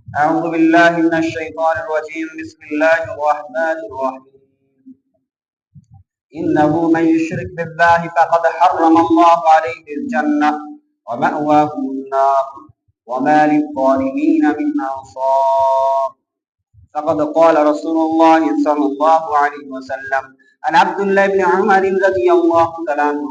أعوذ بالله من الشيطان الرجيم. بسم الله الرحمن الرحيم. إنه من يشرك بالله فقد حرم الله عليه الجنة ومأواه النار وما للظالمين من أنصار. فقد قال رسول الله صلى الله عليه وسلم عن عبد الله بن عمر رضي الله تعالى عنه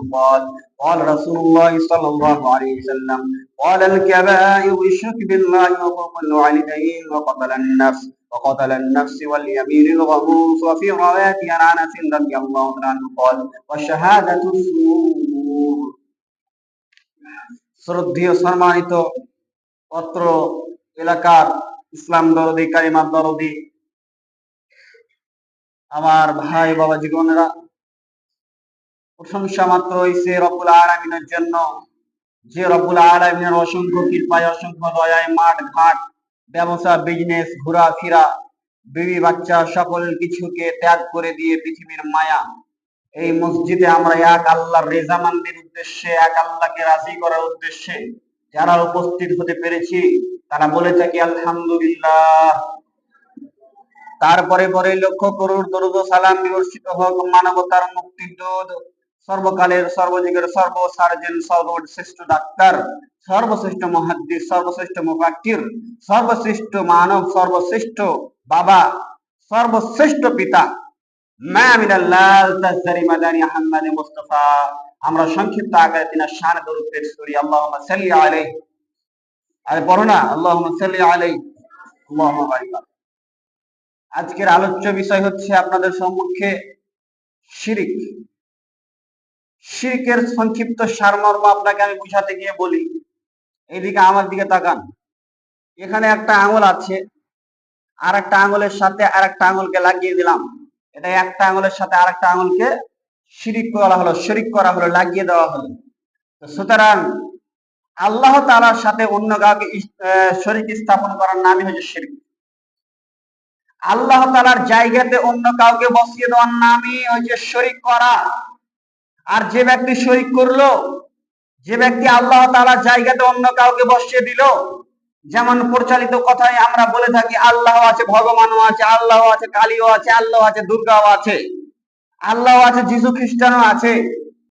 قال رسول الله صلى الله عليه وسلم قال الكبائر الشرك بالله وحقوق الوالدين وقتل النفس واليمين الغموس. وفي رواية عن أنس رضي الله تعالى عنه قال والشهادة الزور. শ্রদ্ধেয় সম্মানিত অত্র এলাকার ইসলাম দরদি কালিমার দরদি আমার ভাই বাবা জীবনেরা, প্রশংসা মাত্র হইছে রব্বুল আলামিনের জন্য, যে রব্বুল আলামিনের অসংখ্য কৃপায় অসংখ্য দয়ায় মাঠ ঘাট ব্যবসা বিজনেস ঘোরাফেরা বিবি বাচ্চা সকল কিছুকে ত্যাগ করে দিয়ে পৃথিবীর মায়া এই মসজিদে আমরা এক আল্লাহর রেজামান্দির উদ্দেশ্যে, এক আল্লাহকে রাজি করার উদ্দেশ্যে যারা উপস্থিত হতে পেরেছি তারা বলে থাকি আলহামদুলিল্লাহ। তারপরে পরে লক্ষ করোড় দরুদ ও সালাম বিবর্ষিত হোক মানবতার মুক্তির দূত, সর্বকালের সর্বযুগের সর্বসার্জন, সর্বশ্রেষ্ঠ ডাক্তার, সর্বশ্রেষ্ঠ মুহাদ্দিস, সর্বশ্রেষ্ঠ মুফাক্কির, সর্বশ্রেষ্ঠ মানব, সর্বশ্রেষ্ঠ বাবা, সর্বশ্রেষ্ঠ পিতা মা মিনাল্লাহ তাজরি মাদানি আহমদ মুস্তাফা। আমরা সংক্ষিপ্ত আকারে তিনার শানে দরুদ পেশ করি। আল্লাহুম্মা সাল্লি আলাইহি, আর পড়ো না আল্লাহুম্মা সাল্লি আলাইহি আল্লাহুম্মা বারিক। আজকের আলোচ্য বিষয় হচ্ছে আপনাদের সম্মুখে শিরিক। শিরকের সংক্ষিপ্ত সারমর্ম আপনাকে আমি বুঝাতে গিয়ে বলি। এইদিকে আমার দিকে তাকান। এখানে একটা আঙুল আছে, আর একটা আঙুলের সাথে আর একটা আঙুলকে লাগিয়ে দিলাম। এটা একটা আঙুলের সাথে আর একটা আঙুলকে শিরিক করা হলো, লাগিয়ে দেওয়া হলো। সুতরাং আল্লাহ তাআলার সাথে অন্য কাউকে শরীক স্থাপন করার নামই হচ্ছে শিরক। আল্লাহ তাআলার জায়গাতে অন্য কাউকে বসিয়ে দেওয়ার নামই হচ্ছে শরীক করা। আর যে ব্যক্তি শরীক করলো, যে ব্যক্তি আল্লাহ তাআলার জায়গাতে অন্য কাউকে বসিয়ে দিল, যেমন প্রচলিত কথায় আমরা বলে থাকি আল্লাহ আছে, ভগবানও আছে, আল্লাহ আছে, কালীও আছে, আল্লাহ আছে, দুর্গাও আছে, আল্লাহ আছে, যিশু খ্রিস্টানও আছে।